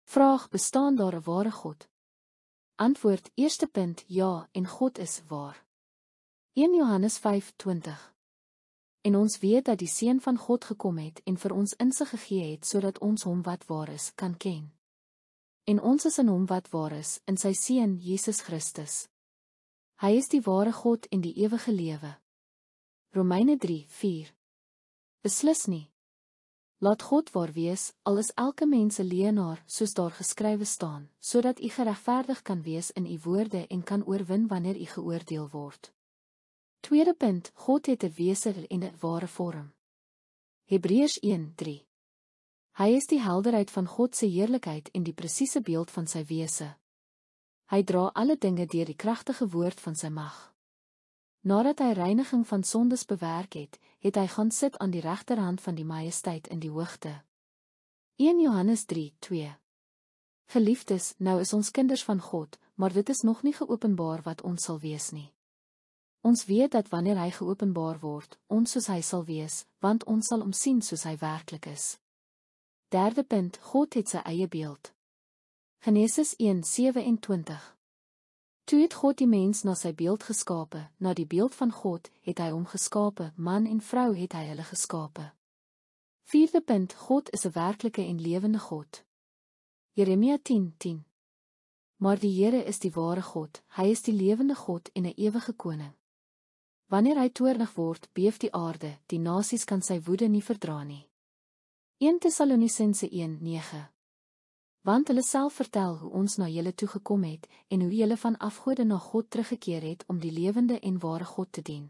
Vraag, bestaan daar 'n ware God? Antwoord, eerste punt, ja, en God is waar. 1 Johannes 5:20. En ons weet dat die Seun van God gekom het en vir ons insig gegee het sodat ons hom wat waar is, kan ken. En ons is in hom wat waar is, in sy Seun Jesus Christus. Hy is die ware God en die ewige lewe. Romeine 3:4. Beslis nie. Laat God waar wees, al is elke mens 'n leienaar, soos daar geskrywe staan, sodat u geregverdig kan wees in u woorde en kan oorwin wanneer u geoordeel word. Tweede punt, God het 'n wese en 'n ware vorm. Hebreërs 1:3. Hy is die helderheid van God se heerlikheid en die presiese beeld van sy wese. Hy dra alle dinge deur die kragtige woord van sy mag. Nadat hy reiniging van sondes bewerk het, het hy gaan sit aan die regterhand van die majesteit in die hoogte. 1 Johannes 3:2. Geliefdes, nou is ons kinders van God, maar dit is nog nie geopenbaar wat ons sal wees nie. Ons weet dat wanneer hy geopenbaar word, ons soos hy sal wees, want ons sal hom sien soos hy werklik is. Derde punt, God het sy eie beeld. Genesis 1:27. Toe het God die mens na sy beeld geskape, na die beeld van God het hy hom geskape, man en vrou het hy hulle geskape. Vierde punt, God is 'n werklike en lewende God. Jeremia 10:10. Maar die Here is die ware God, hy is die lewende God en 'n ewige koning. Wanneer hy toornig word, beef die aarde, die nasies kan sy woede nie verdra nie. 1 Tessalonisense 1:9. Want hulle self vertel hoe ons na julle toe gekom het, en hoe julle van afgode na God teruggekeer het om die lewende en ware God te dien.